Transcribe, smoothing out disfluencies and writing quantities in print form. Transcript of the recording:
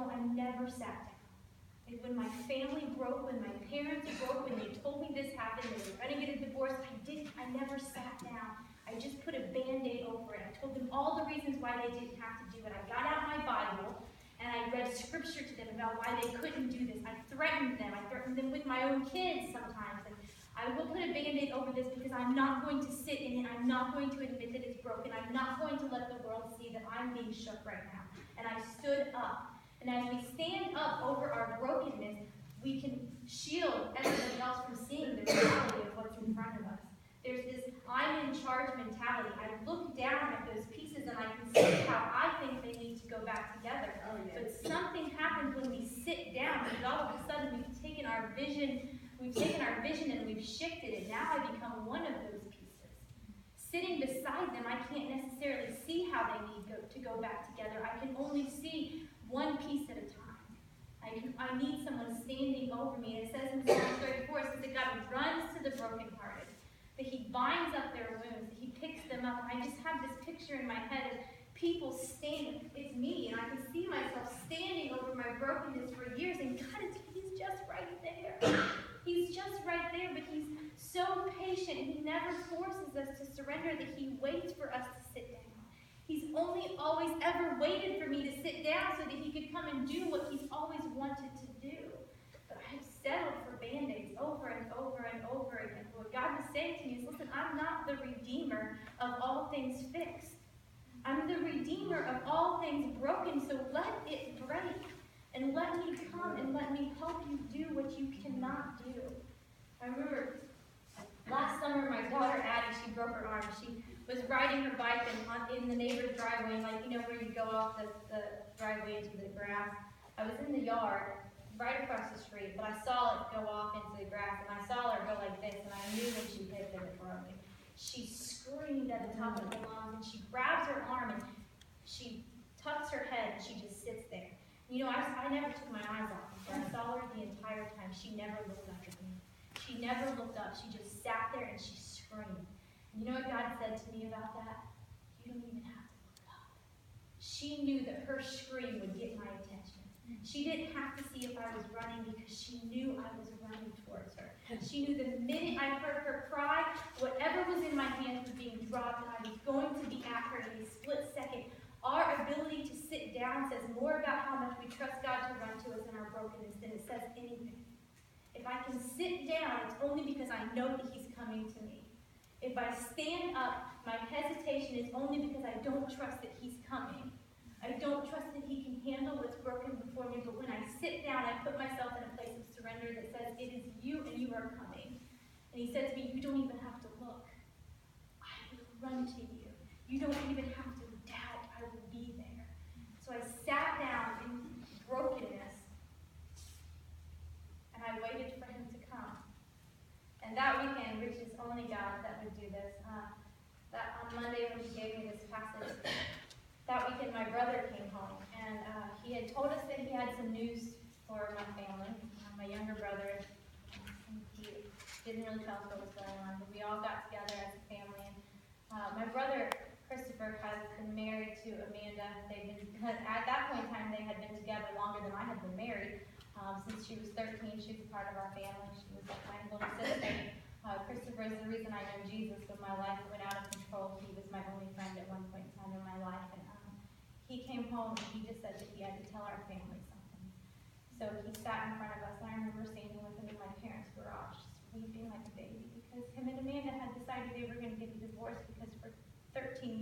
I never sat down. Like when my family broke, when my parents broke, when they told me this happened, they were going to get a divorce, I never sat down. I just put a Band-Aid over it. I told them all the reasons why they didn't have to do it. I got out my Bible, and I read scripture to them about why they couldn't do this. I threatened them. I threatened them with my own kids sometimes. And I will put a Band-Aid over this because I'm not going to sit in it. I'm not going to admit that it's broken. I'm not going to let the world see that I'm being shook right now. And I stood up. And as we stand up over our brokenness, we can shield everybody else from seeing the reality of what's in front of us. There's this I'm in charge mentality. I look down at those pieces and I can see how I think they need to go back together. Oh, yeah. But something happens when we sit down, because all of a sudden we've taken our vision and we've shifted it. Now I become one of those pieces. Sitting beside them, I can't necessarily see how they need to go back together. I can only see one piece at a time. I need someone standing over me. And it says in Psalm 34, it says that God runs to the brokenhearted, that He binds up their wounds, that He picks them up. And I just have this picture in my head of people standing. It's me, and I can see myself standing over my brokenness for years, and God, He's just right there. He's just right there, but He's so patient, and He never forces us to surrender, that He waits for us to sit down. He's only always ever waited for me to sit down so that He could come and do what He's always wanted to do. But I've settled for Band-Aids over and over and over again. What God was saying to me is, listen, I'm not the redeemer of all things fixed. I'm the redeemer of all things broken, so let it break. And let me come and let me help you do what you cannot do. I remember last summer, my daughter Addie, she broke her arm. She was riding her bike in the neighbor's driveway, like, where you go off the driveway into the grass. I was in the yard, right across the street, but I saw it go off into the grass, and I saw her go like this, and I knew when she hit that it broke me. She screamed at the top of her lungs, and she grabs her arm, and she tucks her head, and she just sits there. I never took my eyes off her. I saw her the entire time. She never looked up at me. She never looked up. She just sat there and she screamed. And you know what God said to me about that? You don't even have to look up. She knew that her scream would get my attention. She didn't have to see if I was running because she knew I was running towards her. She knew the minute I heard her cry, whatever was in my hands was being dropped, and I was going to be at her in a split second. Our ability to sit down says more about how much we trust God to run to us in our brokenness than it says anything. If I can sit down, it's only because I know that He's coming to me. If I stand up, my hesitation is only because I don't trust that He's coming. I don't trust that He can handle what's broken before me, but when I sit down, I put myself in a place of surrender that says, it is you and you are coming. And He said to me, you don't even have to look. I will run to you. You don't even have to doubt. I will be there. So I sat down in brokenness, and I waited for Him to come. And that weekend, which is only God that would do this, that on Monday when He gave me this passage, that weekend my brother came home, and he had told us that he had some news for my family. My younger brother, he didn't really tell us what was going on, but we all got together as a family. And my brother Christopher has been married to Amanda. At that point in time, they had been together longer than I had been married. Since she was 13, she was a part of our family. She was like my little sister. Christopher is the reason I know Jesus. When my life went out of control, he was my only friend at one point in time in my life. And he came home and he just said that he had to tell our family something. So he sat in front of us, and I remember standing with him in my parents' garage, just weeping like a baby, because him and Amanda had decided they were going to get a divorce because for 13